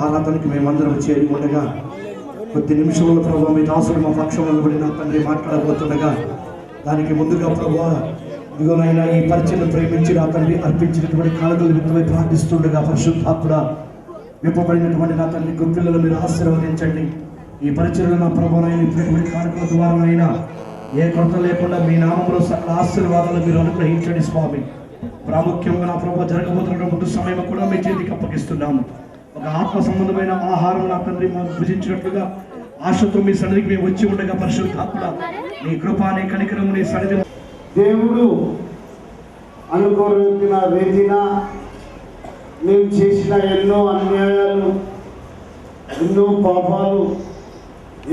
ఆరాధనకి మేమందరం చేరి ఉండగా కొద్ది నిమిషంలో ప్రభావ మీ దాసుడు మా పక్షంలో నిలబడి నా తండ్రి మాట్లాడబోతుండగా దానికి ముందుగా ప్రభావ ఇదిగోనైనా ఈ పరిచయం ప్రేమించి నా తండ్రి అర్పించినటువంటి కానుకల నిమిత్తమై ప్రార్థిస్తుండగా పరిశుద్ధాత్మ విప్పబడినటువంటి నా తండ్రి గుప్పిలను మీరు ఆశీర్వదించండి. ఈ పరిచయంలో నా ప్రభువైన ఇటువంటి కానుకల ద్వారానైనా ఏ కొరత లేకుండా మీ నామములో సకల ఆశీర్వాదాలు మీరు అనుగ్రహించండి స్వామి. ప్రాముఖ్యంగా నా ప్రభావ జరగబోతున్న ముందు సమయం కూడా మీ చేతికి అప్పగిస్తున్నాము. ఒక ఆత్మ సంబంధమైన ఆహారం నా తండ్రి మాకు భుజించినట్లుగా ఆశతో మీ సన్నిధికి మేము వచ్చి ఉండగా పరిశుద్ధాత్మ నీ కృప నీ కనికరము నీ సన్నిధి దేవుడు అనుకోరిన రీతిన మేము చేసిన ఎన్నో అన్యాయాలు, ఎన్నో పాపాలు,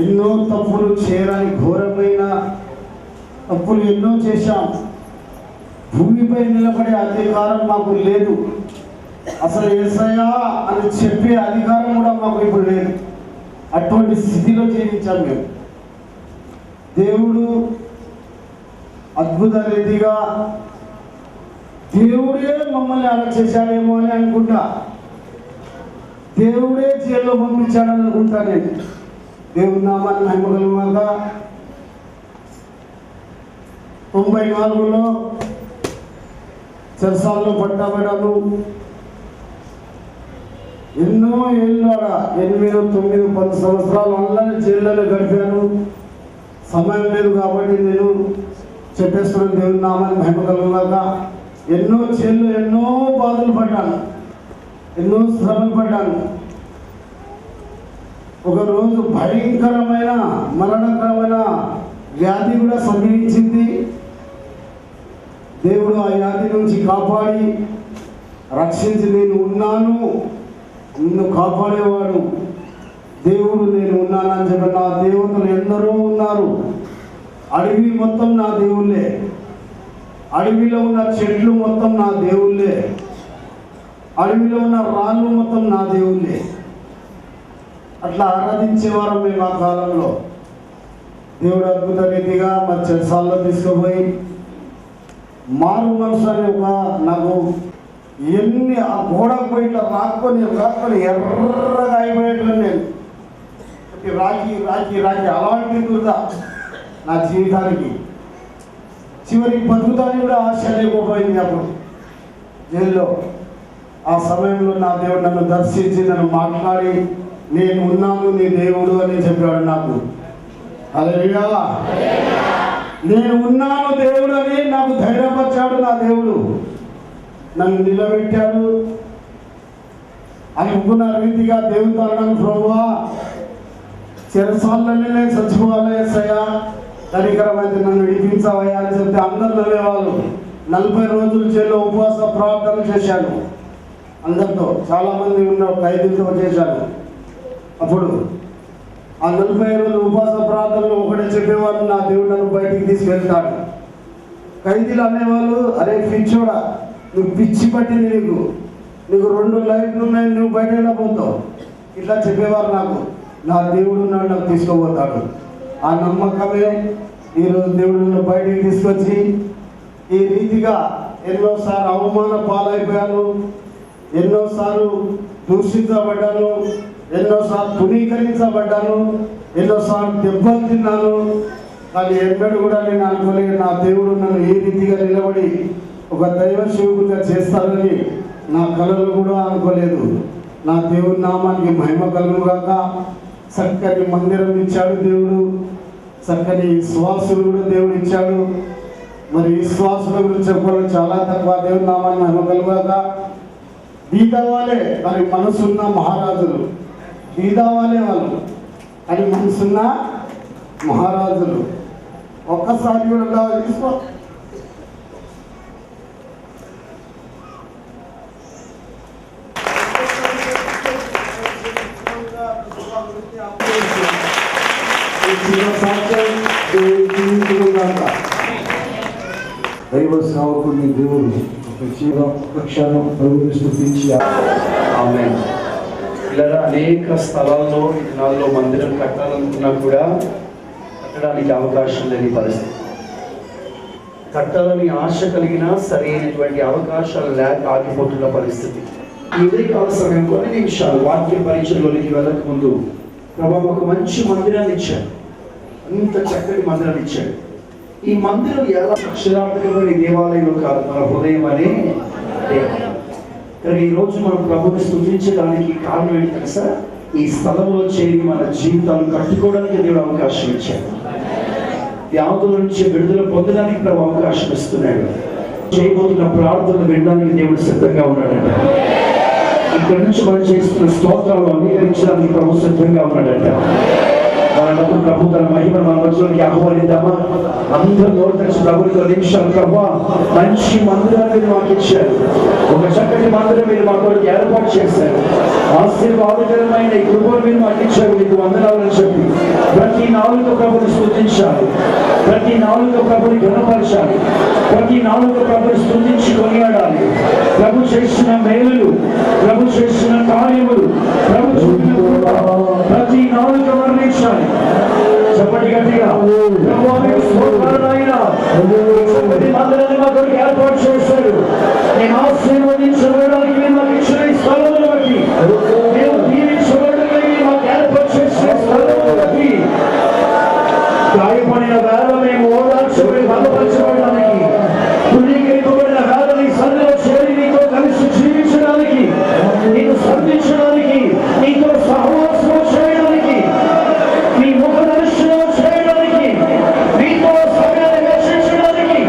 ఎన్నో తప్పులు చేయడానికి ఘోరమైన తప్పులు ఎన్నో చేశాం. భూమిపై నిలబడే అధికారం మాకు లేదు. అసలు యేసయ్యా అని చెప్పే అధికారం కూడా మాకు ఇప్పుడు లేదు. అటువంటి స్థితిలో జీవించాం మేము. దేవుడు అద్భుత రీతిగా దేవుడే మమ్మల్ని అలా చేశాడేమో అని అనుకుంటా. దేవుడే జైల్లో పంపించాడని అనుకుంటా నేను. దేవుడి నామాన్ని మహిమగలమాక 94లో చెరసాల్లో పట్టబడ్డాను. ఎన్నో ఏళ్ళు 8, 9, 10 సంవత్సరాలు ఆన్లైన్ జైల్లో గడిపాను. సమయం లేదు కాబట్టి నేను చెప్పేస్తున్నాను. దేవుని నామాన్ని మహిమ కలుగుగాక. ఎన్నో జైల్లో ఎన్నో బాధలు పడ్డాను, ఎన్నో శ్రమలు పడ్డాను. ఒకరోజు భయంకరమైన మరణకరమైన వ్యాధి కూడా సంభవించింది. దేవుడు ఆ వ్యాధి నుంచి కాపాడి రక్షించి నేను ఉన్నాను, నిన్ను కాపాడేవాడు దేవుడు నేను ఉన్నానని చెప్పి నా దేవతలు ఎందరో ఉన్నారు. అడవి మొత్తం నా దేవుళ్ళే, అడవిలో ఉన్న చెట్లు మొత్తం నా దేవుళ్ళే, అడవిలో ఉన్న రాళ్ళు మొత్తం నా దేవుళ్ళే. అట్లా ఆరాధించేవారు మేము ఆ కాలంలో. దేవుడు అద్భుత రీతిగా మా చెరసాల్లో తీసుకుపోయి మారు మనసు అని నాకు ఎన్ని ఆ గోడకు పోయి ఇట్లా రాక్కొని ఎర్రగా అయిపోయేట్లు నేను రాకి అలాంటి దుర్ద నా జీవితానికి. చివరికి బతుకుతానికి కూడా ఆశ లేకపోయింది అప్పుడు జైల్లో. ఆ సమయంలో నా దేవుడు నన్ను దర్శించి నన్ను మాట్లాడి నేను ఉన్నాను నీ దేవుడు అని చెప్పాడు నాకు. హల్లెలూయా. నేను ఉన్నాను దేవుడు అని నాకు ధైర్యపరిచాడు నా దేవుడు. నన్ను నిలబెట్టాడు. అనుకున్న రీతిగా దేవుడితో అన్నాను, ప్రభువా చెరసాలనే నేను చచ్చిపోవాలి యేసయ్యా, కనికరమైతే నన్ను విడిపించవయ్యా అని చెప్తే అందరు నవ్వేవాళ్ళు. 40 రోజులు జైల్లో ఉపవాస ప్రార్థన చేశాను. అందరితో చాలామంది ఉన్న ఖైదీలతో చేశాను. అప్పుడు ఆ 40 రోజులు ఉపవాస ప్రార్థనలు ఒకటే చెప్పేవాళ్ళు, నా దేవుడు నన్ను బయటికి తీసుకెళ్తాడు. ఖైదీలు అనేవాళ్ళు, అరే పిచ్చోడా నువ్వు పిచ్చి పట్టింది, నీకు 2 లైట్లు ఉన్నాయి, నువ్వు బయట వెళ్ళిపోతావు ఇట్లా చెప్పేవారు నాకు. నా దేవుడు నాకు తీసుకుపోతాడు. ఆ నమ్మకమే ఈరోజు దేవుడు నన్ను బయటికి తీసుకొచ్చి ఈ రీతిగా ఎన్నోసార్లు అవమాన పాలైపోయాను, ఎన్నోసార్లు దూషించబడ్డాను, ఎన్నోసార్లు తునీకరించబడ్డాను, ఎన్నోసార్లు దెబ్బలు తిన్నాను. కానీ ఎన్నడూ కూడా నేను అనుకోలేదు నా దేవుడు నన్ను ఏ రీతిగా నిలబడి ఒక దైవ సేవకుడిగా చేస్తారని నా కలలో కూడా అనుకోలేదు. నా దేవుడి నామానికి మహిమ కలుగును గాక. చక్కని మందిరం ఇచ్చాడు దేవుడు, చక్కని విశ్వాసులు కూడా దేవుడు ఇచ్చాడు. మరి విశ్వాసుల గురించి చెప్పడం చాలా తక్కువ. దేవుడి నామాన్ని మహిమ కలుగాక. బీదవాలే మరి మనసున్న మహారాజులు, బీదవాలే వాళ్ళు అని మనసున్న మహారాజులు. ఒక్కసారి కూడా తీసుకో. దైవ సేవకుడిని దేవుడు ఒక క్షణం ప్రభువుని స్తుతించి ఆమేన్. ఇలా అనేక స్థలాల్లో ఈ దినాల్లో మందిరం కట్టాలనుకున్నా కూడా కట్టడానికి అవకాశం లేని పరిస్థితి. కట్టాలని ఆశ కలిగినా సరైనటువంటి అవకాశాలు లేక ఆగిపోతున్న పరిస్థితి. ఈ ఉదయకాల సమయం కొన్ని నిమిషాలు వాక్య పరిచయంలోనికి వెళ్ళక ముందు ప్రభు ఒక మంచి మందిరాన్ని ఇచ్చాడు, అంత చక్కటి మందిరాన్ని ఇచ్చాడు. ఈ మందిరం ఎలా అక్షరార్థకమైన దేవాలయం కాదు, మన హృదయం అనే దేవాలయం. కానీ ఈ రోజు మనం ప్రభుని స్తుతించడానికి కారణం ఏంటి తెలుసా? ఈ స్థలంలో చేరి మన జీవితాలను కట్టుకోవడానికి దేవుడు అవకాశం ఇచ్చాడు. వ్యాధుల నుంచి విడుదల పొందడానికి ప్రభు అవకాశం ఇస్తున్నాడు. చేయబోతున్న ప్రార్థనలు వినడానికి దేవుడు సిద్ధంగా ఉన్నాడంట. ఇక్కడి నుంచి మనం చేస్తున్న స్తోత్రాలు అంగీకరించడానికి ప్రభు సిద్ధంగా ఉన్నాడంట. వాళ్ళప్పుడు ప్రభు తన మహిమను మన మధ్యలోకి ఆహ్వానిద్దామా? అందరూ నోరు తెరిచి ప్రభుత్వ నిమిషాలు ప్రభు మంచి మందిరాన్ని మీరు మాకు ఇచ్చారు, ఒక చక్కటి మందిరం మీరు మాకు ఏర్పాటు చేశారు, ఆశీర్వాదకరమైన ఈ కృపను మీరు మాకు ఇచ్చారు, మీకు వందనాలని చెప్పి ప్రతి నాలుగు ప్రభుని స్తుతించాలి, ప్రతి నాలుగు ప్రభుని ఘనపరచాలి, ప్రతి నాలుగు ప్రభుని స్తుతించి కొనియాడాలి. ప్రభు చేసిన మేలులు, ప్రభు చేసిన కార్యములు, ప్రభు చూపిన కృప ప్రతి నాలుగు వర్ణించాలి. చెప్పండి గట్టిగా, మందిరాన్ని మా కొరకు ఏర్పాటు చేశారు. నేను ఆశీర్వదించబడడానికి మీరు మాకు ఇచ్చిన ఈ స్థలమును బట్టి, మేము దీవించబడడానికి మాకు ఏర్పాటు చేసిన స్థలమును బట్టి, గాయపడిన వేళ మేము ఓదార్చబడి బలపరచబడడానికి, తునీకరింపబడిన వేళ నీ సన్నిధిలో చేరి నీతో కలిసి జీవించడానికి, నీకు స్పందించడానికి, నీతో సహవాసం చేయడానికి, నీ ముఖ దర్శనం చేయడానికి, నీతో సమయాన్ని వెచ్చించడానికి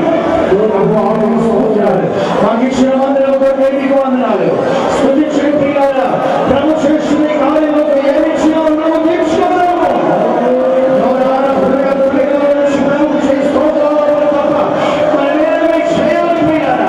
మాకు ఇచ్చిన మందిరం కోటి వందనాలు. స్తుతించే ప్రియులారా, ప్రభు చేస్తున్న కార్యంలో ఏమి ఇచ్చినామో మనం తీర్చుకోగలము. ప్రభు చేస్తూ తప్ప మనం ఏమి చేయాలి ప్రియులారా?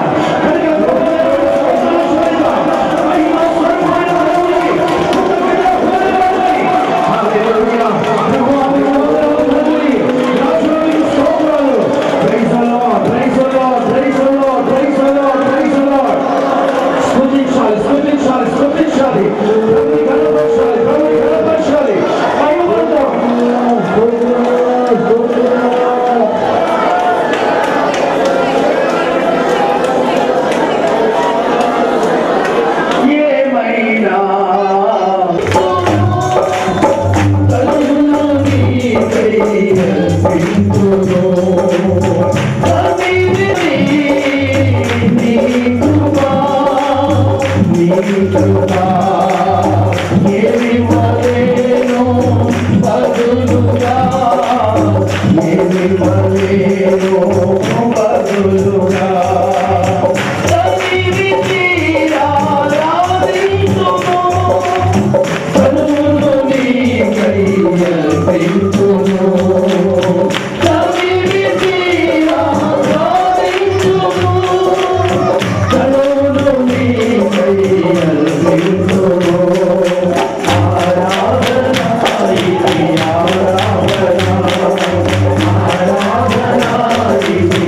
Thank you.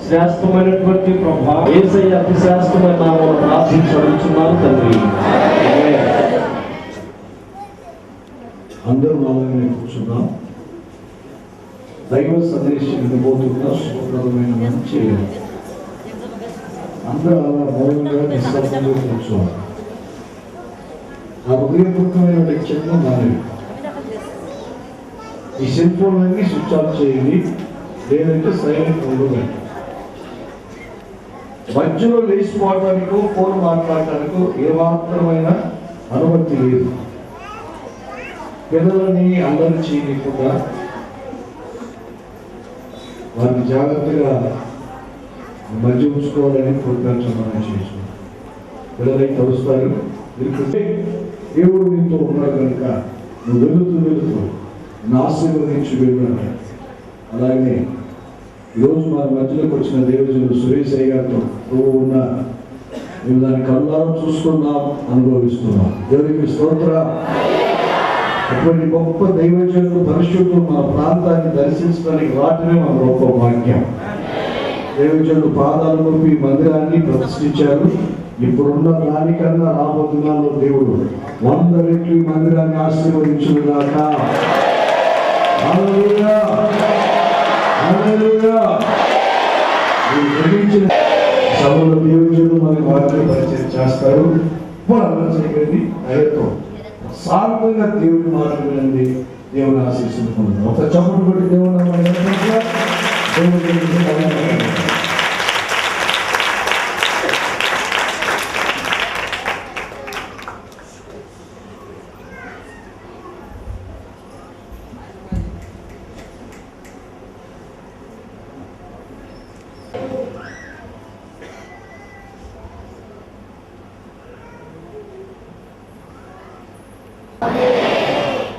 శ్రేష్టమైనటువంటి ప్రభా యేసయ్య అతి శ్రేష్టమైన నామములో ప్రార్థించి అడుగుచున్నాను తండ్రి. అందరూ అలాగనే కూర్చున్నాం. దైవ సందేశం ఇవ్వబోతున్న శుభప్రదమైన మంచి అందరూ అలా మౌనంగా నిశ్శబ్దంగా కూర్చోవాలి. ఆ హృదయపూర్వకమైన లక్ష్యంగా మారేది. ఈ సెల్ ఫోన్ అన్ని స్విచ్ ఆఫ్ చేయండి, లేదంటే సైలెంట్ ఉండదు. మధ్యలో లేచిపోవటానికో ఫోన్ మాట్లాడటానికో ఏమాత్రమైన అనుమతి లేదు. పిల్లలని అల్లరి చేయకుండా వారిని జాగ్రత్తగా మధ్య ఉంచుకోవాలని కోరికలు మనం చేసుకుంటాం. పిల్లలై కలుస్తారు. దేవుడు నీతో ఉన్నాడు కనుక నువ్వు వెళుతూ నా ఆశీర్వదించి వెళ్ళాడు. అలాగే ఈరోజు మన మధ్యలోకి వచ్చిన దేవజనుడు సురేష్ అయ్య గారితో నువ్వు ఉన్న మేము దాన్ని కళ్ళారా చూస్తున్నాం, అనుభవిస్తున్నాం. దేవునికి స్తోత్ర. అటువంటి గొప్ప దైవజనులు పరిశుద్ధులు మన ప్రాంతాన్ని దర్శించడానికి రావటమే మన గొప్ప భాగ్యం. దైవజనులు పాదాలు నొప్పి మందిరాన్ని ప్రతిష్ఠించారు. ఇప్పుడున్న దానికన్నా రాబోతున్నాలో దేవుడు 100 రెట్లు మందిరాన్ని ఆశీర్వదించుగాక. హల్లెలూయా, హల్లెలూయా. సభలో దేవుడు మనకి వాక్య పరిచయం చేస్తారు. చేయకండి దయతో సార్థంగా దేవుడి మాటలు వినండి. దేవుని ఆశీస్సులు పొందండి. ఒక చప్పుడు కొట్టి దేవుడు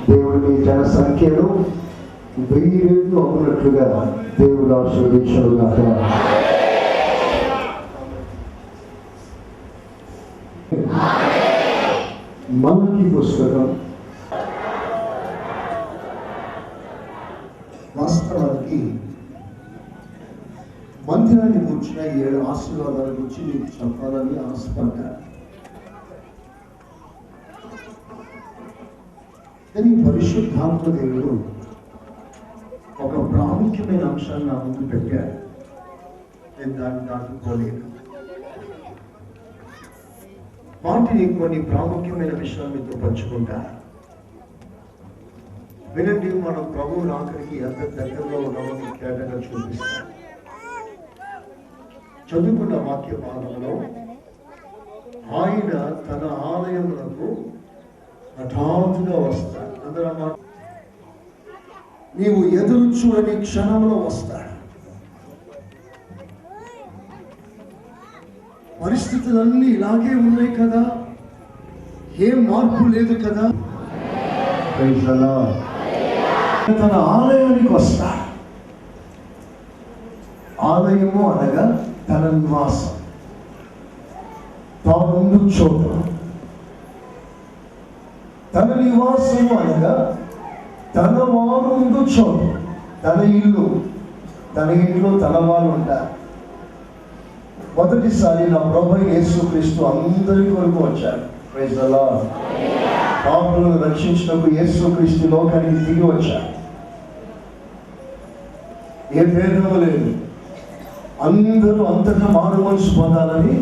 దేవుడి జన సంఖ్యను 1000 రెట్లు అవ్వనట్లుగా దేవుడు ఆశీర్వదించుగాక. మల్కీ పుస్తకం వాస్తవానికి మందిరాన్ని కూర్చున్న 7 ఆశీర్వాదాల గురించి మీకు చెప్పాలని ఆశపడ్డా. కానీ పరిశుద్ధాత్మ దేవుడు ఒక ప్రాముఖ్యమైన అంశాన్ని నా ముందు పెట్టాడు. నేను దాన్ని దాటుకోలేను. వాటిని కొన్ని ప్రాముఖ్యమైన విషయాలు మీతో పంచుకుంటా. వినండి. మనం ప్రభువు ఆఖరికి ఎంత దగ్గరలో ఉన్నామని కేటగా చూపిస్తాం. చదువుకున్న వాక్య భాగంలో ఆయన తన ఆలయములకు హఠాత్తుగా వస్తాడు. అందరూ నీవు ఎదురు చూడని క్షణంలో వస్తాడు. పరిస్థితులన్నీ ఇలాగే ఉన్నాయి కదా, ఏం మార్పు లేదు కదా. తన ఆలయానికి వస్తాడు. ఆలయము అనగా తన నివాసం, తాను చోట. తన నివాసము అనగా తన వారు ఉండు చోటు, తన ఇల్లు. తన ఇంట్లో తన వారు ఉంటారు. మొదటిసారి నా ప్రభువైన యేసుక్రీస్తు అందరి కొరకు వచ్చాడు. Praise the Lord. పాపులను రక్షించినప్పుడు యేసుక్రీస్తు లోకానికి దిగి వచ్చాడు. ఏ భేదము లేదు. అందరూ అంతటా మారు మనసు పొందాలని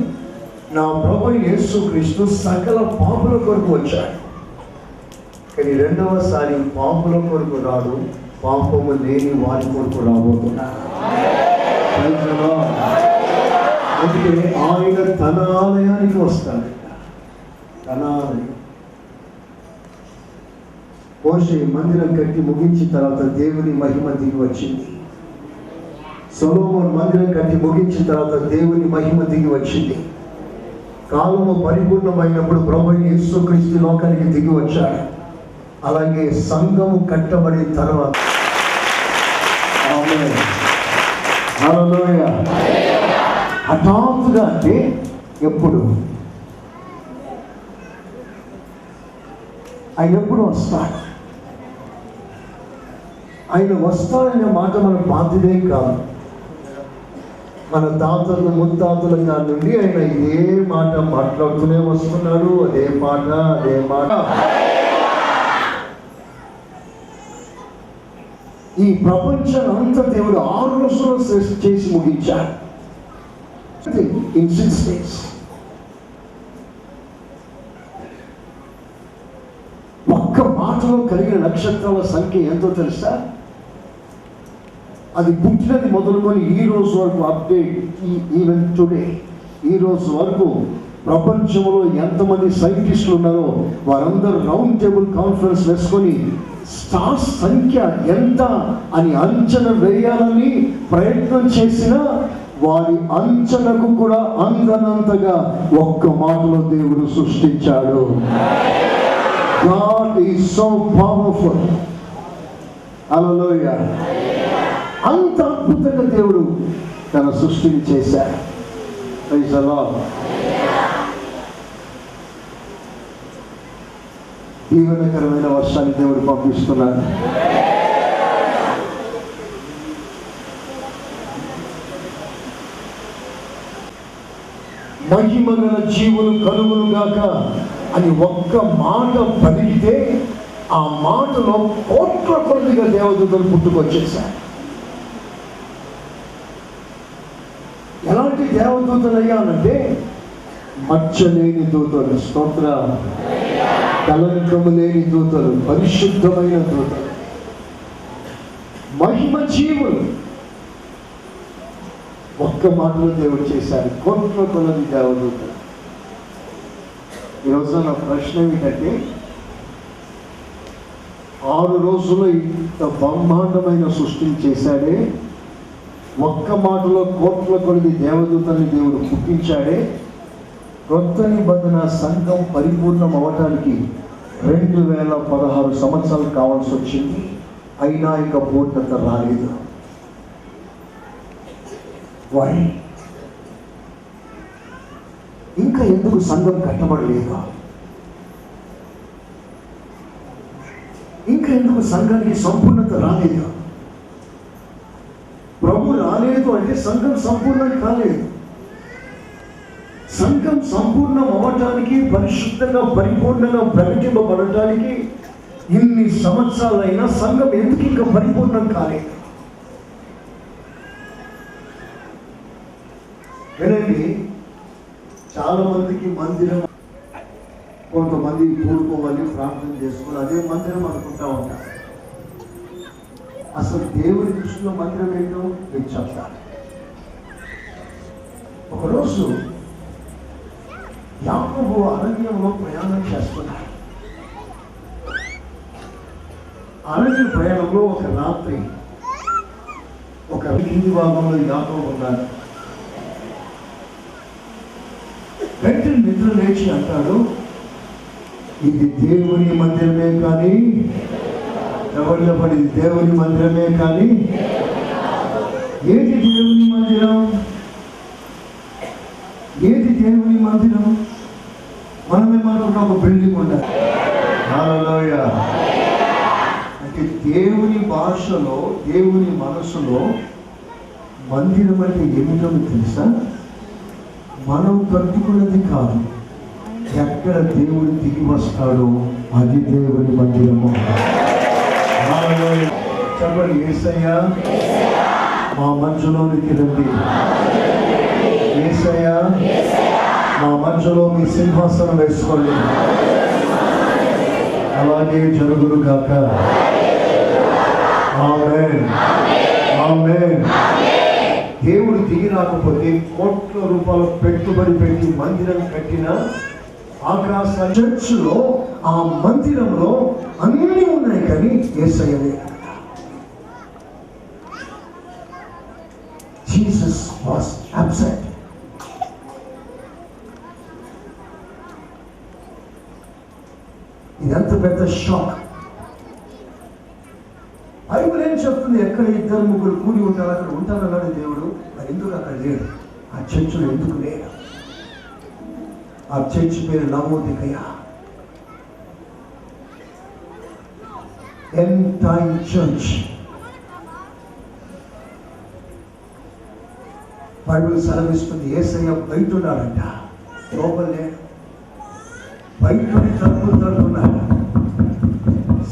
నా ప్రభువైన యేసుక్రీస్తు సకల పాపుల కొరకు వచ్చాడు. కానీ రెండవసారి పాపుల కొరకు రాడు, పాపము లేని వారి కొరకు రాబోతున్నాడు. అందుకే ఆయన తన ఆలయానికి వస్తాడు. తన ఆలయం. మోషే మందిరం కట్టి ముగించిన తర్వాత దేవుని మహిమ దిగి వచ్చింది. సొలొమోను మందిరం కట్టి ముగించిన తర్వాత దేవుని మహిమ దిగి వచ్చింది. కాలము పరిపూర్ణమైనప్పుడు ప్రభువైన యేసుక్రీస్తు లోకానికి దిగి వచ్చాడు. అలాగే సంఘము కట్టబడిన తర్వాత హఠాత్తుగా అంటే ఎప్పుడు ఆయన ఎప్పుడు వస్తాడు. ఆయన వస్తాడనే మాట మన బాధ్యతే కాదు. మన తాతలు ముత్తాతల కాడి నుండి ఆయన ఇదే మాట మాట్లాడుతూనే వస్తున్నాడు. అదే మాట. ఈ ప్రపంచం అంతా దేవుడు 6 రోజుల్లో చేసి ముగించాడు. In 6 days. ఒక్క మాటలో కలిగిన నక్షత్రాల సంఖ్య ఎంతో తెలుసా? అది పుట్టినది మొదలుకొని ఈ రోజు వరకు అప్డేట్. ఈవెన్ టుడే ఈ రోజు వరకు ప్రపంచంలో ఎంతమంది సైంటిస్టులు ఉన్నారో వారందరూ రౌండ్ టేబుల్ కాన్ఫరెన్స్ వేసుకొని స్టార్స్ సంఖ్య ఎంత అని అంచనా వేయాలని ప్రయత్నం చేసినా వారి అంచనకు కూడా అందనంతగా ఒక్క మాటలో దేవుడు సృష్టించాడు. God is so powerful. హల్లెలూయా. అంత అద్భుతంగా దేవుడు తన సృష్టిని చేశాడు. Praise the lord. దీవెనకరమైన వర్షాన్ని దేవుడు పంపిస్తున్నాడు. మహిమ గల జీవులు కలుగును గాక అని ఒక్క మాట పలికితే ఆ మాటలో కోట్ల కొద్దిగా దేవదూతలు పుట్టుకొచ్చేశారు. ఎలాంటి దేవదూతలు అయ్యానంటే మచ్చలేని దూతలు, స్తోత్ర, కలంకము లేని దూతలు, పరిశుద్ధమైన దూతలు, మహిమ జీవులు. ఒక్క మాటలో దేవుడు చేశారు. కోట్ల కొలది దేవదూతలు. ఈరోజు నా ప్రశ్న ఏమిటంటే 6 రోజుల్లో ఇంత బ్రహ్మాండమైన సృష్టిని చేశాడే, ఒక్క మాటలో కోట్ల కొలది దేవదూతల్ని దేవుడు పుట్టించాడే. కొత్త నిబంధన సంఘం పరిపూర్ణం అవ్వటానికి 2016 సంవత్సరాలు కావాల్సి వచ్చింది. అయినా ఇక పూర్ణత రాలేదు. వై? ఇంకా ఎందుకు సంఘం కట్టబడలేదు? ఇంకా ఎందుకు సంఘానికి సంపూర్ణత రాలేదు? ప్రభు రాలేదు అంటే సంఘం సంపూర్ణం కాలేదు. సంఘం సంపూర్ణం అవ్వటానికి, పరిశుద్ధంగా పరిపూర్ణంగా ప్రకటింపబడటానికి ఇన్ని సంవత్సరాలైనా సంఘం ఎందుకు ఇంకా పరిపూర్ణం కాలేదు? వినండి, చాలా మందికి మందిరం, కొంతమంది కూడుకోవాలి, ప్రార్థన చేసుకోవాలి, అదే మందిరం అనుకుంటా ఉంటారు. అసలు దేవుడి దృష్టిలో మందిరం ఏంటో మీకు చెప్తాను. ఒకరోజు యాకోబు అరణ్యంలో ప్రయాణం చేస్తున్నాడు. అరణ్య ప్రయాణంలో ఒక రాత్రి ఒక కింది భాగంలో యాకోబు ఉన్నాడు. వెంటనే నిద్ర లేచి అంటాడు, ఇది దేవుని మందిరమే కానీ, ఎవరిలో పడింది దేవుని మందిరమే కానీ, ఏది దేవుని మందిరం? ఏది దేవుని మందిరం? మనమే మాత్రం ఒక బిల్డింగ్ ఉండాలి. హల్లెలూయా. అంటే దేవుని భాషలో, దేవుని మనసులో మందిరం అంటే ఏమిటో తెలుసా? మనం కట్టుకున్నది కాదు, ఎక్కడ దేవుడు దిగి వస్తాడో అది దేవుని మందిరము. చెప్పండి, యేసయ్యా మా మధ్యలోనికి రండి. యేసయ్యా మా మధ్యలో మీ సింహాసనం వేసుకోండి. అలాగే జరుగును గాక. ఆమేన్, ఆమేన్. దేవుడు దిగి రాకపోతే కోట్ల రూపాయల పెట్టుబడి పెట్టి మందిరం కట్టిన ఆకాశ చర్చిలో, ఆ మందిరంలో అన్నీ ఉన్నాయి కానీ యేసయ్య లేడు. Jesus was absent. ఇదంత పెద్ద షాక్. బైబిల్ ఏం చెప్తుంది? ఎక్కడ 2-3 కూడి ఉంటారు అక్కడ ఉంటారన్నాడు దేవుడు. మరి ఎందుకు అక్కడ లేడు? ఆ చర్చిలో ఎందుకు లేడు? ఆ చర్చి పేరు నవోదికయ, ఎండ్ టైమ్ చర్చ్. బైబిల్ సెలవిస్తుంది యేసయ్య బయట ఉన్నాడంట, లోపల లేడు. బయట తలుపులు తడుతున్నాడు.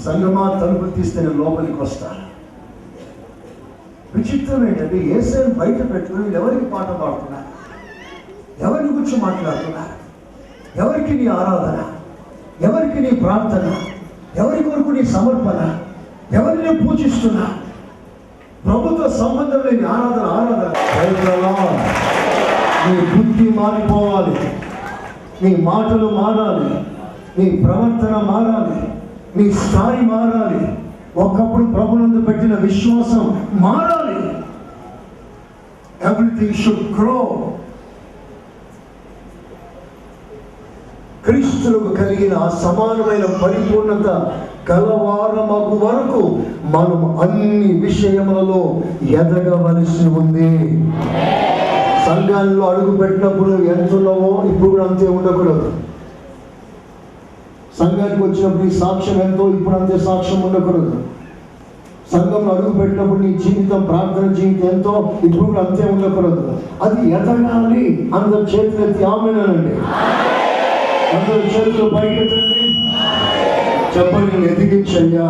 సంగమా తలుపు తీస్తే నేను లోపలికి వస్తాను. విచిత్రం ఏంటంటే యేసయ్యను బయట పెట్టుకుని ఎవరికి పాట పాడుతున్నారు? ఎవరి గురించి మాట్లాడుతున్నారు? ఎవరికి నీ ఆరాధన? ఎవరికి నీ ప్రార్థన? ఎవరి కొరకు నీ సమర్పణ? ఎవరిని పూజిస్తున్నా? ప్రభుత్వ సంబంధం లేని ఆరాధన. నీ బుద్ధి మారిపోవాలి, నీ మాటలు మారాలి, నీ ప్రవర్తన మారాలి, నీ స్థాయి మారాలి. ఒకప్పుడు ప్రభునందు పెట్టిన విశ్వాసం మారాలి. Everything should grow. క్రీస్తులకు కలిగిన సమానమైన పరిపూర్ణత కలవారమగు వరకు మనం అన్ని విషయములలో ఎదగవలసి ఉంది. సంఘాల్లో అడుగు పెట్టినప్పుడు ఎంతున్నావో ఇప్పుడు కూడా అంతే ఉండకూడదు. సంఘానికి వచ్చినప్పుడు ఈ సాక్ష్యం ఎంతో ఇప్పుడు అంతే సాక్ష్యం ఉండకూడదు. సంఘంలో అడుగు పెట్టినప్పుడు నీ జీవితం ప్రార్థన జీవితం ఎంతో ఇప్పుడు కూడా అంతే ఉండకూడదు. అది ఎదగాలి. అందరు చేతులెత్తి ఆమేనండి. అందరు చేతులు పైకెత్తండి. చెప్పండి, నేను ఎదిగించయ్యా,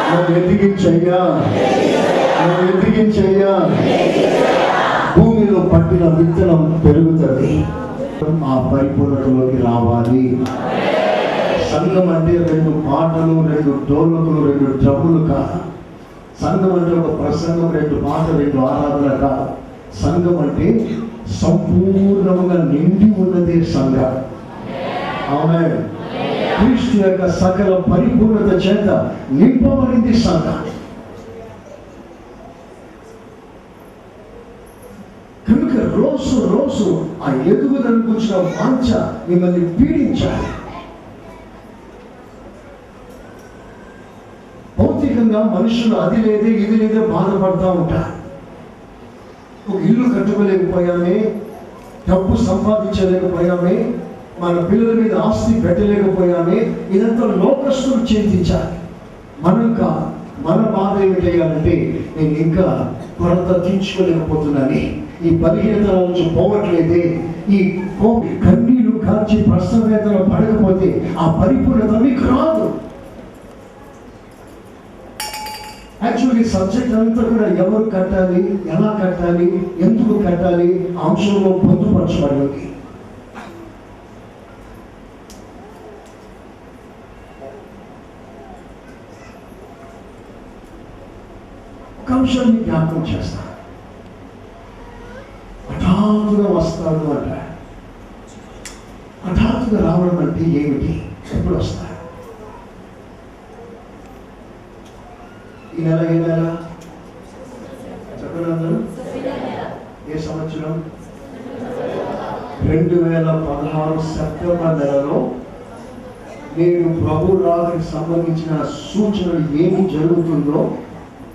నన్ను ఎదిగించయ్యా, నన్ను ఎదిగించయ్యా. భూమిలో పట్టిన విత్తనం పెరుగుతుంది, ఆ పరిపూర్ణతలోకి రావాలి. సంఘం అంటే 2 పాటలు, 2 డోలకులు, 2 డ్రమ్ములు కాదు. సంఘం అంటే ఒక ప్రసంగం, 2 పాటలు, 2 ఆరాధన కాదు. సంఘం అంటే సంపూర్ణంగా నిండి ఉన్నదే సంఘం. ఆమేన్. క్రీస్తు యొక్క సకల పరిపూర్ణత చేత నింపబడింది సంఘం. కనుక రోజు రోజు ఆ ఎదుగుదల కూర్చున్న వాంఛ మిమ్మల్ని పీడించాలి. భౌతికంగా మనుషులు అది లేదే ఇది లేదే బాధపడతా ఉంటారు. ఒక ఇల్లు కట్టుకోలేకపోయామే, డబ్బు సంపాదించలేకపోయామే, మన పిల్లల మీద ఆస్తి పెట్టలేకపోయామే. ఇదంతా లోకస్తులు చింతించాలి. మనం కాదు. మన బాధ ఏమిటి అంటే నేను ఇంకా కొరత తీర్చుకోలేకపోతున్నాను, ఈ బలహీనతల నుంచి పోవట్లేదే, ఈ కన్నీళ్లు కాల్చి ప్రసవేదన పడకపోతే ఆ పరిపూర్ణత మీకు రాదు. యాక్చువల్లీ సబ్జెక్ట్ అంతా కూడా ఎవరు కట్టాలి, ఎలా కట్టాలి, ఎందుకు కట్టాలి అంశంలో పొందుపరచబడింది. ఒక అంశాన్ని జ్ఞాపకం చేస్తాను. హఠాత్తుగా వస్తాడు అంట. హఠాత్తుగా రావడం అంటే ఏమిటి? ఎప్పుడు వస్తాడు? ఈ నెల ఏ నెల చెప్పండి అందరూ? ఏ సంవత్సరం? 2016 సెప్టెంబర్ నెలలో నేడు ప్రభు రాకకి సంబంధించిన సూచనలు ఏమి జరుగుతుందో,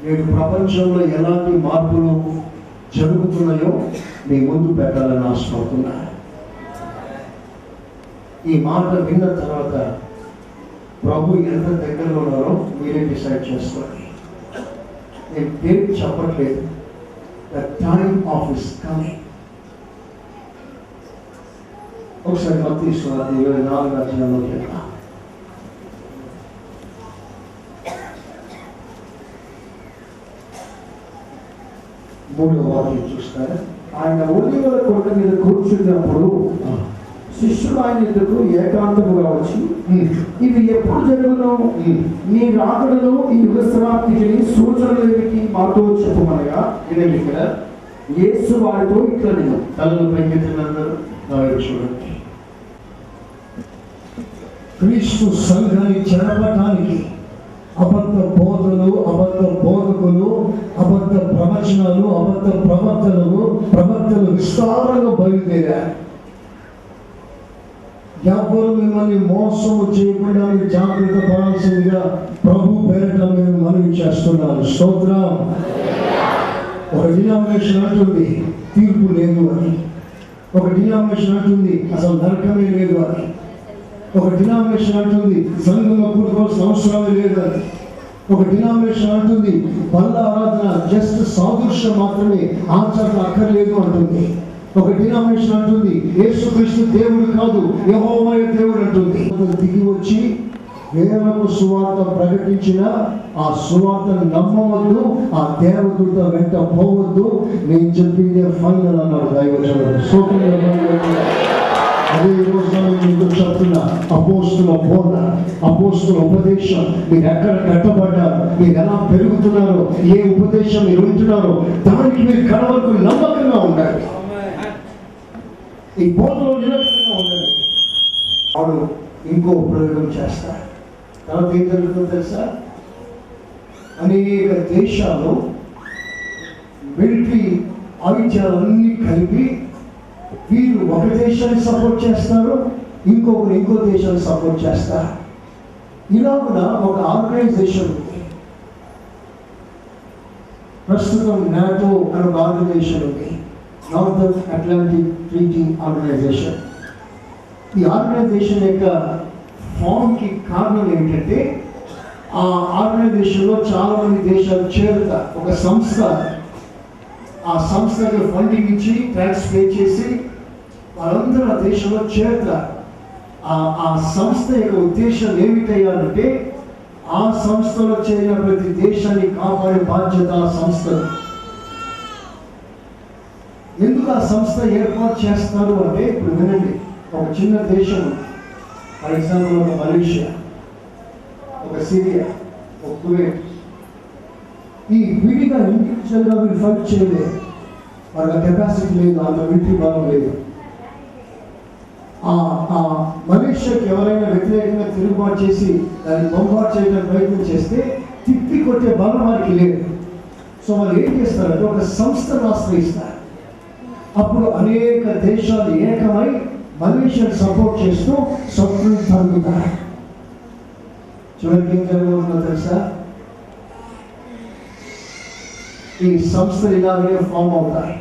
నేడు ప్రపంచంలో ఎలాంటి మార్పులు జరుగుతున్నాయో మీ ముందు పెట్టాలని ఆశపడుతున్నా. ఈ మాట విన్న తర్వాత ప్రభు ఎంత దగ్గరలో ఉన్నారో మీరే డిసైడ్ చేసుకోండి. నేను డేట్ చెప్పట్లేదు. The time of his coming. ఒకసారి మత్తయి సువార్త 24వ అధ్యాయంలో వెళ్దాం. మూడవ వాక్యం చూస్తారా? ఆయన ఒలీవల కొండ మీద కూర్చున్నప్పుడు శిష్యులు ఆయన ఎదుకు ఏకాంతముగా వచ్చి, ఇవి ఎప్పుడు జరుగును? నీ రాకడలో ఈ యుగ సమాప్తికి సూచనలు ఏమిటి మాతో చెప్పమనగా, ఇక్కడ యేసు వారితో ఇట్లా నేను తలను పెంచుతున్నందరూ చూడండి. క్రీస్తు సంఘాన్ని చెరపటానికి అబద్ధ బోధలు, అబద్ధ బోధకులు, అబద్ధ ప్రవచనాలు, అబద్ధ ప్రవర్తనలు విస్తారంగా బయలుదేరారు. ఎవరు మిమ్మల్ని మోసము చేయకుండా జాగ్రత్త పడాల్సిందిగా ప్రభు పేరిట మేము మనవి చేస్తున్నాను. స్తోత్రం. ఒక డినామినేషన్ అంటుంది తీర్పు లేదు అని, ఒక డినామినేషన్ అంటుంది అసలు నరకమే లేదు అని, ఒక డినామినేషన్ అంటుంది సంఘంలో కూడుకోవాల్సిన అవసరమే లేదు అని, ఒక డినామినేషన్ అంటుంది బల్ల ఆరాధన జస్ట్ సాదృశ్యం మాత్రమే, ఆచరణ అక్కర్లేదు అంటుంది. ఒక డినామినేషన్ అంటుంది యేసుక్రీస్తు దేవుడు కాదు, యెహోవా దేవుడు అంటుంది. దిగి వచ్చి వేలకు సువార్త ప్రకటించిన ఆ సువార్తను నమ్మవద్దు, ఆ దేవదూత వెంట పోవద్దు, నేను చెప్పిందే ఫైనల్ అన్నాడు దైవజనుడు. అదే రోజు మీకు చెప్తున్నా, అపోస్తుల బోధ, అపోస్తుల ఉపదేశం, మీరు ఎక్కడ కట్టబడ్డారు, మీరు ఎలా పెరుగుతున్నారో, ఏ ఉపదేశం మీరు ఉంటున్నారో దానికి మీరు కడవరకు నమ్మకంగా ఉండాలి. ఈ బోధలో నిలకడగా ఉండాలి. వాడు ఇంకో ప్రయోగం చేస్తాడు. తర్వాత ఏం జరుగుతుందో తెలుసా? అనేక దేశాలు మిలిటరీ ఆయుధ్యాలన్నీ కలిపి వీళ్ళు ఒక దేశాన్ని సపోర్ట్ చేస్తారు, ఇంకొకరు ఇంకో దేశాన్ని సపోర్ట్ చేస్తారు. ఇలాగున ఒక ఆర్గనైజేషన్ ఉంది. ప్రస్తుతం నాటో అనే ఒక ఆర్గనైజేషన్ ఉంది, నార్త్ అట్లాంటిక్ ట్రీటీ ఆర్గనైజేషన్. ఈ ఆర్గనైజేషన్ యొక్క ఫామ్కి కారణం ఏమిటంటే ఆ ఆర్గనైజేషన్లో చాలా మంది దేశాలు చేరుతారు. ఒక సంస్థ, ఆ సంస్థకి ఫండింగ్ ఇచ్చి ట్యాక్స్ పే చేసి వాళ్ళందరూ ఆ దేశంలో చేరుతారు. ఆ సంస్థ యొక్క ఉద్దేశం ఏమిటయ్యాలంటే ఆ సంస్థలో చేరిన ప్రతి దేశాన్ని కాపాడే బాధ్యత ఆ సంస్థది. ఎందుకు ఆ సంస్థ ఏర్పాటు చేస్తారు అంటే, ఇప్పుడు వినండి, ఒక చిన్న దేశం, ఫర్ ఎగ్జాంపుల్ ఒక మలేషియా, ఒక సిరియా, ఒక కువైట్, ఈ విడిగా ఇండివిజువల్గా మీరు ఫైట్ చేయలేదు, వాళ్ళ కెపాసిటీ లేదు, అంత మిలిటరీ బలం లేదు. ఆ మలేషియాకి ఎవరైనా వ్యతిరేకంగా తిరుగుబాటు చేసి దాన్ని బొంబాటు చేయడానికి ప్రయత్నం చేస్తే తిప్పి కొట్టే బలం వారికి లేదు. సో వాళ్ళు ఏం చేస్తారంటే ఒక సంస్థను ఆశ్రయిస్తారు. అప్పుడు అనేక దేశాలు ఏకమై మలేషియాను సపోర్ట్ చేస్తూ శత్రువులు తరుగుతారు. చివరికి ఏం జరగబోతుందో తెలుసా? ఈ సంస్థలు ఇలాగే ఫామ్ అవుతాయి.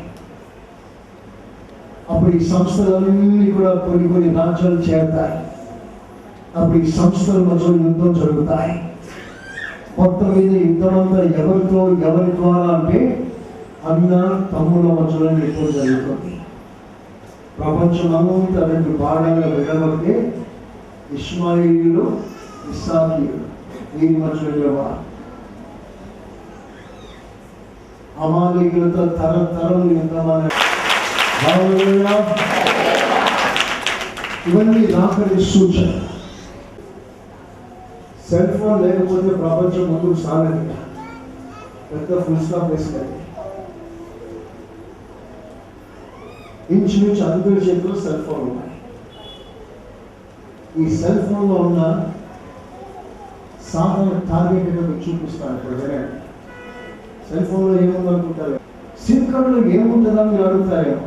అప్పుడు ఈ సంస్థలన్నీ కూడా కొన్ని రాజ్యాలు చేరతాయి. అప్పుడు ఈ సంస్థల మధ్య యుద్ధం జరుగుతాయి. మొత్తం మీద యుద్ధం అంతా ఎవరితో, ఎవరి ద్వారా అంటే అన్న తమ్ముల మధ్యలో యుద్ధం జరుగుతుంది. ప్రపంచం అంతా రెండు భాగాలుగా విడబడితే ఇష్మాయిలీయులు, ఇస్సాకీయులు, వీరి మధ్య అమాలేకులతో తరం యుద్ధం అనే ఇవన్నీ రాకడి సూచన. సెల్ ఫోన్ లేకపోతే ప్రపంచం ముందుకు సాగదు. పెద్ద ఫుల్ స్టాప్ వేసుకోండి. ఇంచుమించు అందరి చేతిలో సెల్ ఫోన్ ఉన్నాయి. ఈ సెల్ ఫోన్లో ఉన్న సాధారణ టార్గెట్ మీకు చూపిస్తాను. ఇప్పుడు వినండి. సెల్ ఫోన్లో ఏముందనుకుంటారు? సిమ్ కార్డులో ఏముంటుందా మీరు అడుగుతారేమో.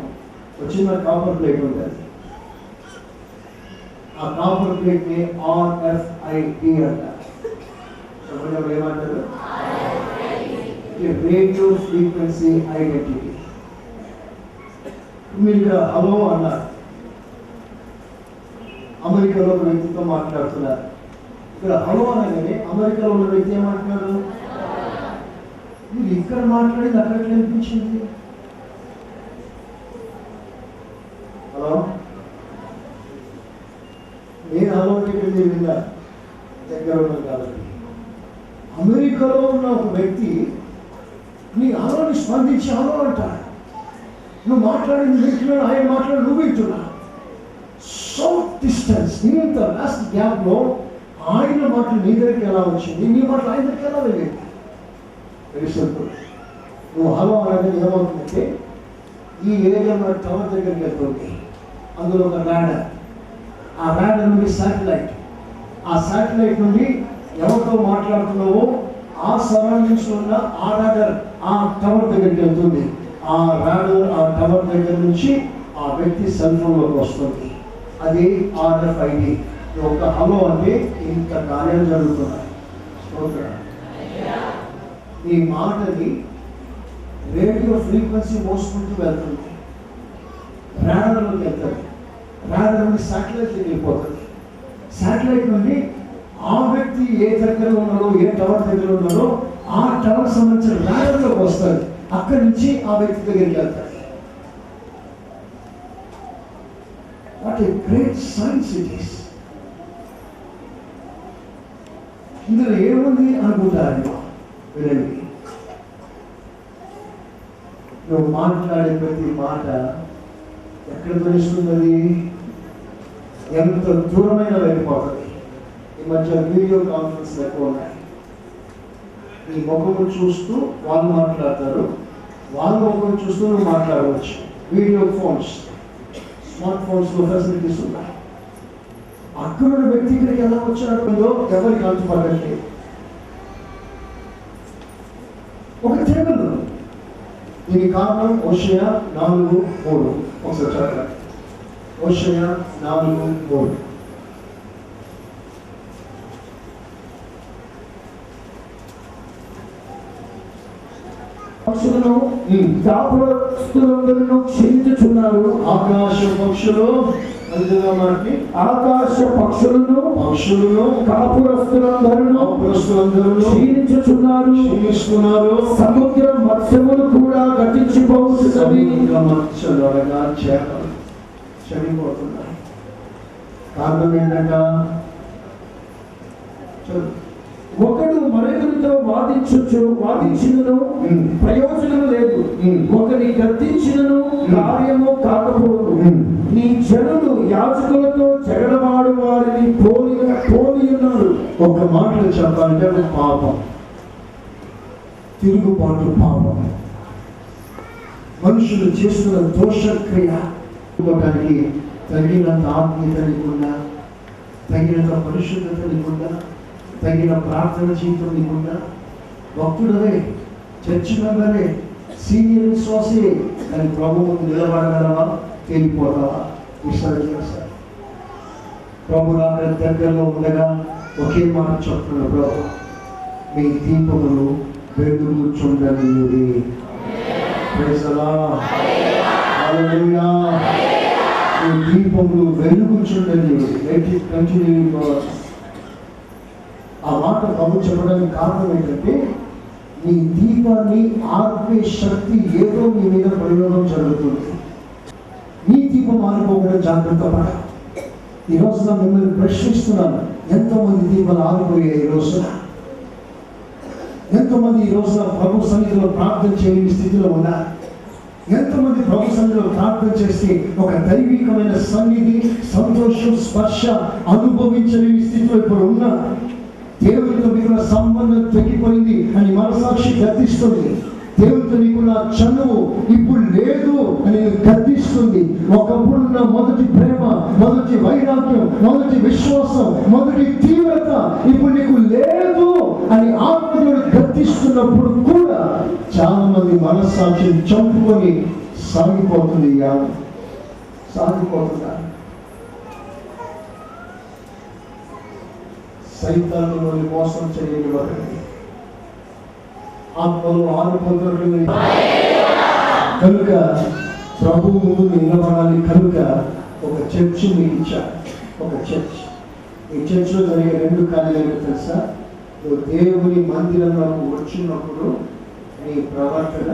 వచ్చిన కాపర్ ప్లేట్ ఉంటుంది. ఆ కాపర్ ప్లేట్ ని RFID అంటారు. ఏమంటారు? Radio frequency identity. మీరు ఇక్కడ హలో అన్నారు. అమెరికాలో ఒక వ్యక్తితో మాట్లాడుతున్నారు. ఇక్కడ హలో అనగానే అమెరికాలో ఉన్న వ్యక్తి ఏమంటున్నారు? మీరు ఇక్కడ మాట్లాడింది అక్కడ అనిపించింది. హలో, నేను హలో అంటే మీరు విన్నారు, దగ్గర ఉన్నాను కాబట్టి. అమెరికాలో ఉన్న ఒక వ్యక్తి నీ హలోని స్పందించి హలో అంటాడు. నువ్వు మాట్లాడింది వింటున్నాడు, ఆయన మాట్లాడి నువ్వు వింటున్నా. సో డిస్టెన్స్, ఇంత లాస్ట్ గ్యాప్లో ఆయన మాటలు నీ దగ్గరికి ఎలా వచ్చింది, నీ మాటలు ఆయన దగ్గరికి ఎలా వెళ్ళింది? Very simple. నువ్వు హలో అనేది ఏమవుతుందంటే ఈ ఏరియా టవర్ దగ్గరికి వెళ్తుంది. అందులో ఒక రాడర్, ఆ రాడర్ నుండి శాటిలైట్, ఆ శాటిలైట్ నుండి ఎవరితో మాట్లాడుతున్నావో ఆ సరౌండింగ్స్ ఉన్న ఆ రాడర్ ఆ టవర్ దగ్గరికి వెళ్తుంది. ఆ రాడర్ ఆ టవర్ దగ్గర నుంచి ఆ వ్యక్తి సెల్ ఫోన్లోకి వస్తుంది. అది RFID. ఒక హలో అంటే ఇంత కార్యాలు జరుగుతున్నాయి. ఈ మాటని రేడియో ఫ్రీక్వెన్సీ మోసుకుంటూ వెళ్తుంది, రాడర్లోకి వెళ్తుంది. రాడర్ నుండి శాటిలైట్ వెళ్ళిపోతుంది. శాటిలైట్ నుండి ఆ వ్యక్తి ఏ దగ్గర ఉన్నారో, ఏ టవర్ దగ్గర ఉన్నారో ఆ టవర్ సంబంధించిన రాడర్లోకి వస్తుంది. అక్కడి నుంచి ఆ వ్యక్తి దగ్గరికి వెళ్తాడు. What a great science it is. ఇందులో ఏముంది అనుకుంటారు? వినండి. నువ్వు మాట్లాడే ప్రతి మాట ఎక్కడ తెలుస్తున్నది? ఎంత దూరమైన వెళ్ళిపోతుంది. ఈ మధ్య వీడియో కాన్ఫరెన్స్ ఎక్కువ ఉన్నాయి. ఈ ముఖము చూస్తూ వాళ్ళు మాట్లాడతారు, వాళ్ళ ముఖం చూస్తూ నువ్వు మాట్లాడవచ్చు. వీడియో ఫోన్స్, స్మార్ట్ ఫోన్స్లో ఫెసిలిటీస్ ఉన్నాయి. అక్కడ వ్యక్తి ఇక్కడికి ఎలా వచ్చాడో ఎవరికి అంతుపడట్లేదు. ఒక టేబుల్ దీని కారణం హోషేయ 4:3. ఒకసారి చదవండి. హోషేయ 4:3. పక్షులను కాపురస్తులందరూ క్షీణించుచున్నారు. ఆకాశ పక్షులు అందులో మనకి ఆకాశ పక్షులను కాపురస్తులందరూ క్షీణించుచున్నారు. సముద్ర మత్స్యములు కూడా గతించిపోతున్నవి. మత్స్యలు అనగా చేపలు చనిపోతున్నాయి. కారణం ఏంటంట? ఒకడు మరొకరితో వాదించినను ప్రయోజనం లేదు. ఒకరి గద్దించినను కార్యము కాకపోదు. నీ జనులు యాజకులతో జగడవాడు వారిని పోలి ఉన్నారు. ఒక మాటలు చెప్పాలంటే అది పాపం, తిరుగుబాటు పాపం. మనుషులు చేస్తున్న దోషక్రియ ఇవ్వడానికి తగినంత ఆత్మీయత లేకుండా, తగినంత పరిశుద్ధత లేకుండా, తగిన ప్రార్థన జీవితం లేకుండా, భక్తుడవే, చర్చి మెంబరే, సీనియర్ విశ్వాసే, కానీ ప్రభు ముందు నిలబడగలవా? తేలిపోతావా? విసర్జన చేస్తారు. ప్రభు రాక దగ్గరలో ఉండగా ఒకే మాట చెప్తున్న ప్రభు, మీ దీపములు వెలుగుచుండనియుడి. Praise the lord. హల్లెలూయా. మీ దీపములు వెలుగుచుండనియుడి. Let it continue in your. ఆ మాట ప్రభు చెప్పడానికి కారణం ఏంటంటే, మీ దీపాన్ని ఆర్పే శక్తి ఏదో మీ మీద ప్రయోగం జరుగుతుంది. మీ దీపం ఆరిపోకుండా జాగ్రత్త పడ. ఈ రోజున మిమ్మల్ని ప్రశ్నిస్తున్నాను, ఎంతోమంది దీపాలు ఆరిపోయాయి ఈ రోజున? ఎంతోమంది ఈ రోజున ప్రభు సన్నిధిలో ప్రార్థన చేయని స్థితిలో ఉన్నారు? ఎంతోమంది ప్రభు సన్నిధిలో ప్రార్థన చేసి ఒక దైవికమైన సన్నిధి, సంతోషం, స్పర్శ అనుభవించలేని స్థితిలో ఇప్పుడు ఉన్నారు. దేవునితో మీకున్న సంబంధం తెగిపోయింది అని మనసాక్షి గద్దిస్తుంది. దేవునితో నీకున్న చనువు ఇప్పుడు లేదు అని గద్దిస్తుంది. ఒకప్పుడున్న మొదటి ప్రేమ, మొదటి వైరాగ్యం, మొదటి విశ్వాసం, మొదటి తీవ్రత ఇప్పుడు నీకు లేదు అని ఆత్మీయుడు గద్దిస్తున్నప్పుడు కూడా చాలా మంది మనస్సాక్షిని చంపుకొని సాగిపోతుంది. సాగిపోతున్నారు. సైతాన్ని మోసం చేయనివ్వకండి. ఆత్మలు ఆనుకుంటున్నట్లు కనుక ప్రభు ముందు నిలబడాలి. కనుక ఒక చర్చ్ మీకు ఇచ్చారు. ఒక చర్చ్. ఈ చర్చ్లో జరిగే 2 కార్యాలు తెలుసా? నువ్వు దేవుని మందిరంలోకి వచ్చినప్పుడు నీ ప్రవర్తన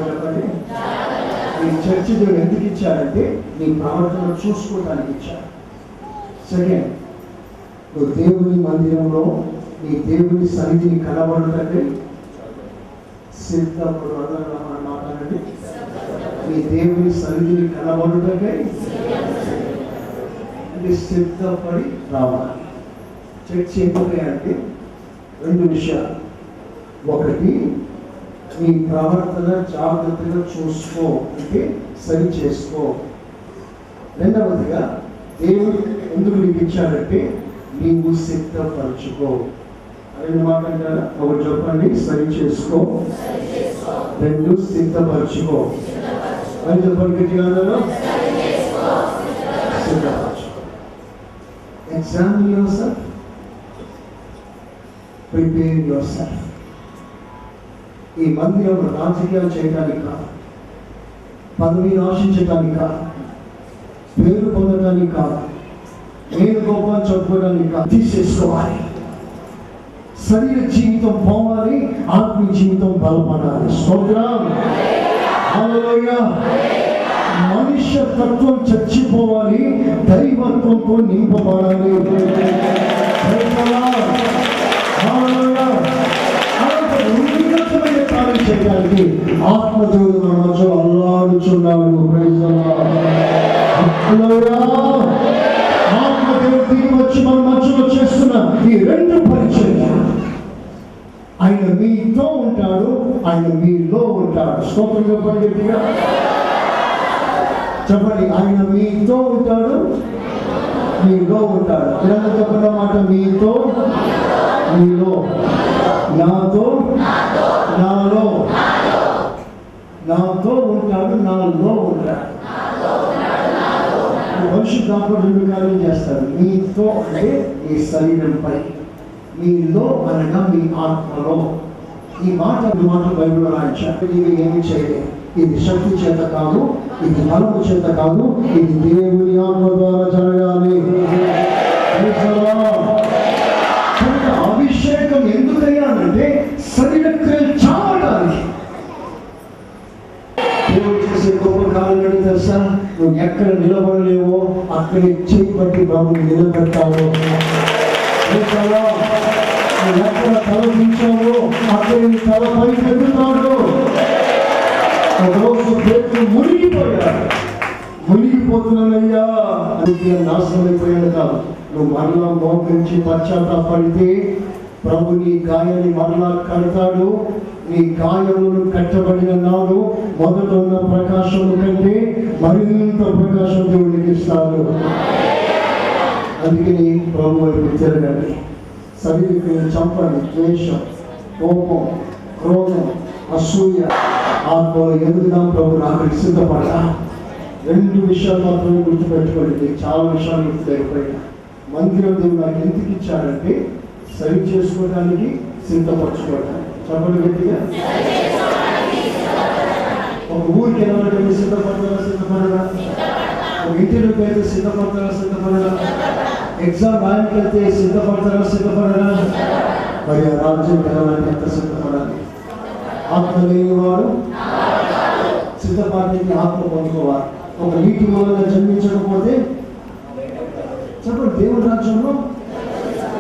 చెప్పండి. ఈ చర్చ్ దేవుడు ఎందుకు ఇచ్చారంటే నీ ప్రవర్తన చూసుకోవడానికి ఇచ్చారు. సెకండ్, నువ్వు దేవుని మందిరంలో నీ దేవుని సన్నిధిని కనబడుతుంటే సిద్ధపడు. మాట్లాడండి. నీ దేవుని సన్నిధిని కనబడుతుంటే సిద్ధపడి రావాలి. చర్చ ఎందుకంటే 2 విషయాలు. ఒకటి, నీ ప్రవర్తన జాగ్రత్తగా చూసుకో, అంటే సరి చేసుకో. రెండవదిగా దేవుడు ఎందుకు నీకు ఇచ్చాడంటే నీవు సిద్ధపరచుకో. 2 మాటంటారా? ఒకటి చెప్పండి, సరి చేసుకో. 2, సిద్ధపరచుకో. అని చెప్పండి గట్టిగా. సిద్ధపరచుకో. Examine yourself, prepare yourself. ఈ మందిరంలో రాజకీయాలు చేయడానికి కాదు, పదవిని ఆశించడానికి కాదు, పేరు పొందడానికి కాదు, నేను గొప్ప చెప్పుకోవడానికి కాదు. తీసేసుకోవాలి. శరీర జీవితం పోవాలి, ఆత్మీయ జీవితం బలపడాలి. స్తోత్రం. హల్లెలూయా. మనుష్య తత్వం చచ్చిపోవాలి, దైవత్వంతో నింపబడాలి. ఉన్నతమైన కార్యం చేయడానికి ఆత్మదేవుడు మన మధ్య అల్లాడుచున్నాడు. Praise the lord. ఆత్మదేవుడు దిగి వచ్చి మన మధ్యలో చేస్తున్న ఈ 2 పరిచర్య. ఆయన మీతో ఉంటాడు, ఆయన మీలో ఉంటాడు. స్తోత్రం చెప్పండి గట్టిగా. చెప్పండి, ఆయన మీతో ఉంటాడు, మీలో ఉంటాడు. ఇలా చెప్పిన మాట, మీతో, మీలో, నాతో, నాలో. నాతో ఉంటాడు, నాలో ఉంటాడు. పరిశుద్ధాత్మ రెండు కార్యం చేస్తాడు. మీతో అంటే ఈ శరీరంపై, మీలో అనగా మీ ఆత్మలో. ఈ మాట బైబిల్లో రాయించాడు. ఇవి ఏమి చేయలేదు. ఇది శక్తి చేత కాదు, ఇది బలము చేత కాదు, ఇది దేవుని ఆత్మ ద్వారా జరగాలి. అభిషేకం ఎందుకయ్యానంటే శరీర క్రియలు చావడానికి. దేవుడు చేసే గొప్ప కార్యాలు తెలుసా? నువ్వు ఎక్కడ నిలబడలేవో అక్కడే చేయి పట్టి బాబు నిలబెడతావు. నువ్వు ఎక్కడ తలపించావో అక్కడి తల పైకి ఎదుగుతాడు. ఒకరోజు పేరు మునిగిపోతున్నానయ్యా అది నాశనం అయిపోయాను కాదు. నువ్వు మరలా మోకరించి పశ్చాత్తాపడితే ప్రభు నీ గాయాన్ని మరలా కడతాడు. నీ గాయములను కట్టబడిన నాడు మొదట ఉన్న ప్రకాశం కంటే మరింత ప్రకాశం దేవుడికి ఇస్తాడు. అందుకని ప్రభు వైపు తిరగండి. శరీరం చంపండి. ద్వేషం, కోపం, క్రోధం, అసూయ, ఆత్మలో ఎదుగుదాం. ప్రభు నాకు సిద్ధపడ్డా. రెండు విషయాలు మాత్రమే గుర్తుపెట్టుకోండి. చాలా విషయాలు గుర్తులేకపోయినా మందిరం దేవుడు నాకు ఎందుకు ఇచ్చాడంటే సరి చేసుకోవడానికి, సిద్ధపరచుకోవడానికి. చెప్పండి గట్టిగా. ఒక ఊరికి వెళ్ళాలంటే సిద్ధపడరా? ఒక ఇంటర్వ్యూకి వెళ్తే సిద్ధపడరా? ఎగ్జామ్ రాయడానికి వెళ్తే సిద్ధపడరా? మరి ఆ రాజ్యం వెళ్ళాలంటే ఎంత సిద్ధపడాలి? ఆత్మ లేనివాడు సిద్ధపాటికి ఆత్మ పొందుకోవాలి. ఒక నీటి మూలంగా జన్మించకపోతే చెప్పండి దేవుని రాజ్యంలో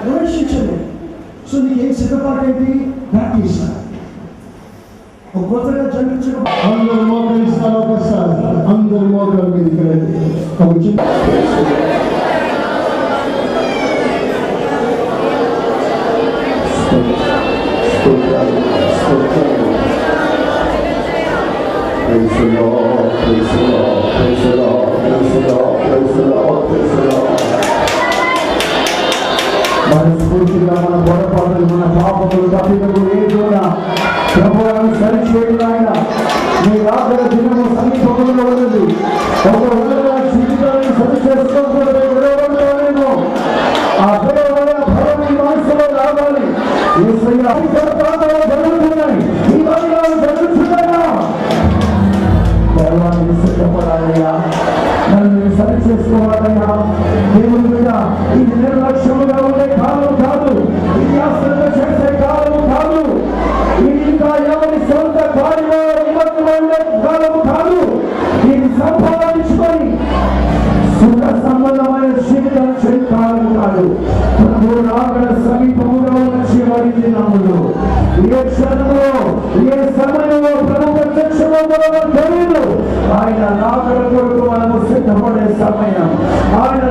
ప్రవేశించండి. సో నీకేం సిద్ధపాటు ఏంటి? బ్యాప్టిజం. ఒక కొత్తగా జన్మించడం. అందరూ మోకరిస్తారు. ఒకసారి అందరూ మోకరి మీదకి వెళ్ళి Praise the Lord, praise the Lord, praise the Lord, praise the Lord, praise the Lord, praise the Lord. మనస్ఫూర్తిగా మన పొరపాటులు, మన పాపములు, తప్పిదములు ఏదైనా ప్రభువును సరిచేయండి. ఆయన మీ రాకడ దినము సమీపంలో ఉన్నది. ఒకవేళ జీవితాన్ని సరి చేసుకోకపోతే విడవబడతానేమో. ఆ విడవబడే భయం మీ మనసులో రావాలి. యేసయ్య జరుగుతున్నాయి, ఈ కార్యాలు జరుగుతున్నాయా? దేవాన్ని సిద్ధపడాలయ్యా, నన్ను సరి చేసుకోవాలయ్యా. దేవుని మీద ఇది నిర్లక్ష్యముగా ఉండే కాలం కాదు, ఇది అశ్రద్ధ చేసే కాలం కాదు, ఇది ఇంకా ఎవరి సొంత కార్యంలో నిమగ్నమై ఉండే కాలం కాదు. ఇది సంపాదించుకొని సుఖ సంబంధమైన జీవితం చేయ కాలం కాదు. ప్రభు రాకడ సమీపముగా వచ్చేవాడి నామములో ఏ క్షణంలో, ఏ సమయంలో ప్రభు ప్రత్యక్షంలో తెలియదు. ఆయన రాకడ కొరకు మనము సిద్ధపడే సమయం. ఆయన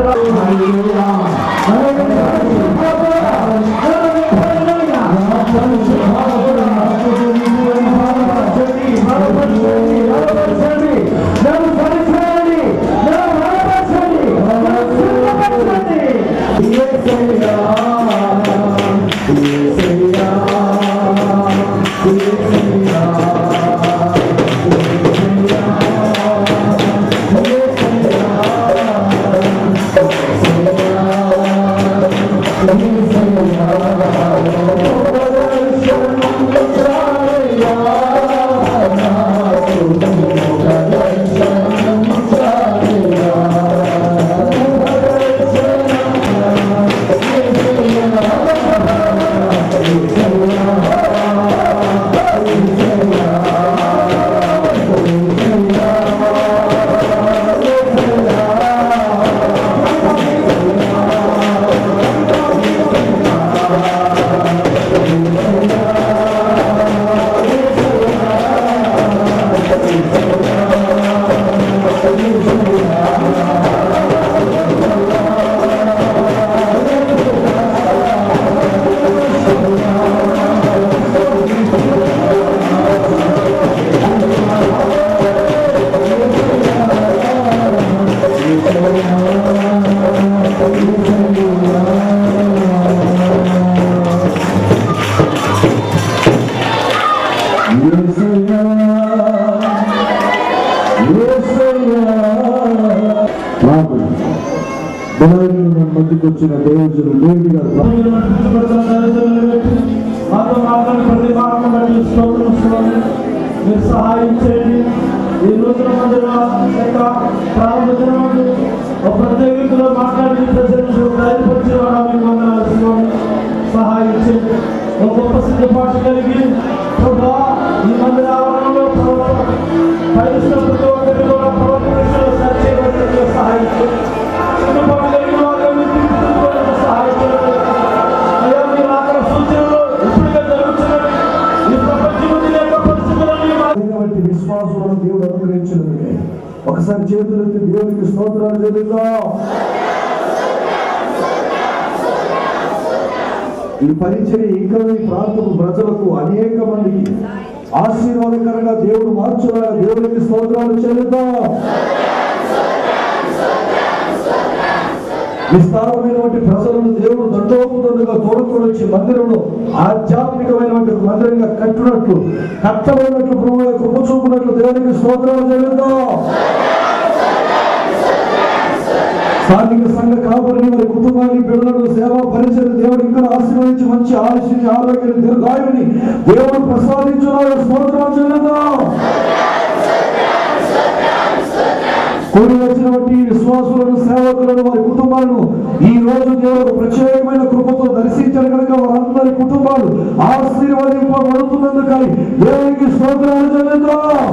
మధ్యకి వచ్చిన దేవజులు దేవుడి గారు మాతో మాట్లాడి ప్రతి మాటను బట్టి స్తోత్రం మీరు సహాయం చేయండి. ఈ నూతన మందిర యొక్క ప్రారంభ దినమందు ఒక ప్రత్యేక వ్యక్తిలో మాట్లాడి ప్రజలను ధైర్యపరిచేవాడు సహాయం చేయండి. ఒక గొప్ప సిద్ధపాటు కలిగి ప్రభా ఈ మందిర ఆవరణలో పరిశ్రమ ప్రతి ఒక్కరిని కూడా ప్రవర్తన సరిచేయబడినట్లుగా సహాయం చేయండి. సిద్ధపాటు కలిగిన వారిని సహాయం చేయండి. అయ్యా మీరు అక్కడ సూచనలు ఇప్పుడుగా జరుగుతున్నది ఈ ప్రపంచం యొక్క పరిస్థితులను విశ్వాసులను దేవుడు అనుగ్రహించినది. ఒకసారి చేతులెత్తి దేవునికి స్తోత్రాలు చెల్లిద్దాం. ఈ పరిచర్య ఇంకా ఈ ప్రాంతం ప్రజలకు అనేక మందికి ఆశీర్వాదకరంగా దేవుడు మార్చుగా దేవునికి స్తోత్రాలు చెల్లిద్దాం. విస్తారమైనటువంటి ప్రజలను దేవుడు దండోపుదండుగా తోడుకొని వచ్చి మందిరంలో ఆధ్యాత్మికమైనటువంటి మందిరంగా కట్టినట్లు కట్టబడినట్లు ప్రభు కృప చూపునట్లు దేవునికి స్తోత్రాలు చెల్లిద్దాం. స్థానిక సంఘ కాపురిని వారి కుటుంబాన్ని బిడ్డలను సేవా పరిచయం దేవుడు ఇంకా ఆశీర్వదించి మంచి ఆయుష్ని ఆరోగ్యాన్ని దీర్ఘాయుని దేవుడు ప్రసాదించున్నాడు. స్తోత్రాలు చెల్లిద్దాం. కూడి వచ్చినటువంటి విశ్వాసులను సేవకులను వారి కుటుంబాలను ఈ రోజు దేవుడు ప్రత్యేకమైన కృపతో దర్శించడం కనుక వారందరి కుటుంబాలు ఆశీర్వదింపబడుతున్నందుకని దేవునికి స్తోత్రాలు చెల్లిద్దాం.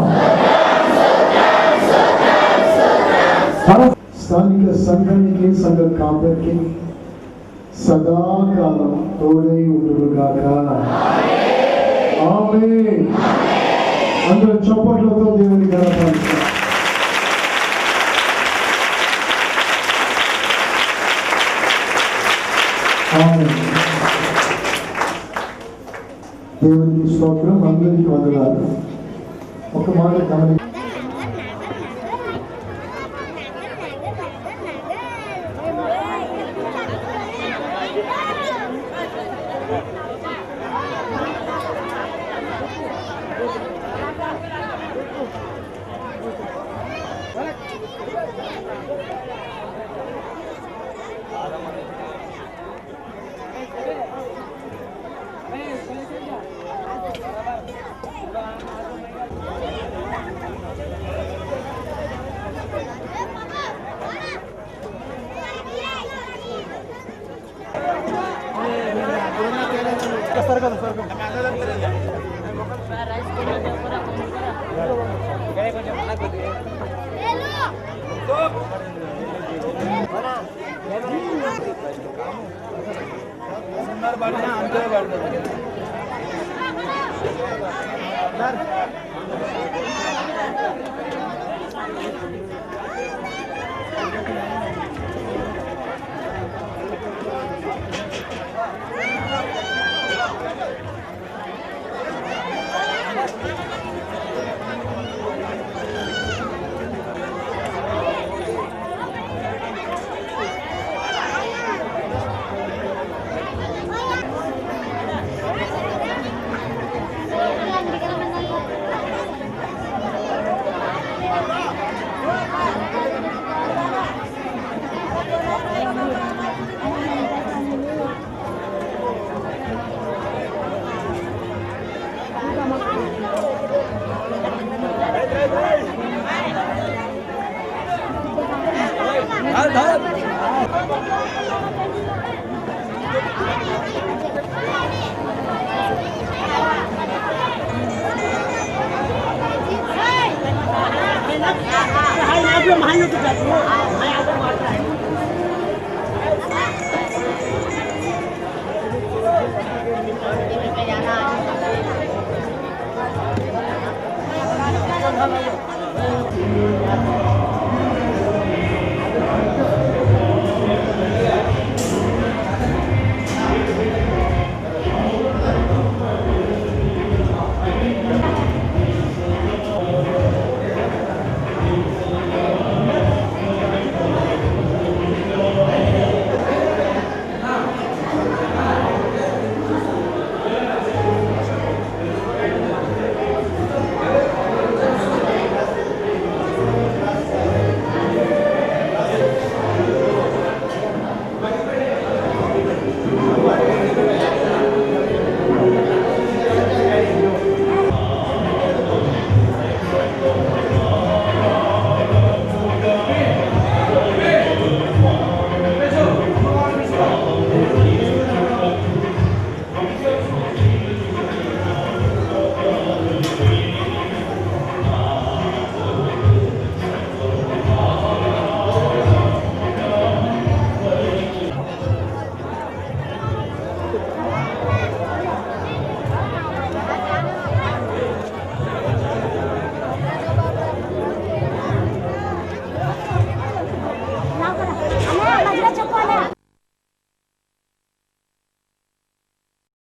స్థానిక సంఘానికి సంఘ కాపరికి సదాకాలం తోడై ఉండుగాక. ఆమేన్. అందరూ చప్పట్లతో దేవుని గణపరుస్తారు. దేవునికి స్తోత్రం. అందరికీ వందనాలు. ఒక మాట గమని mahal na ito.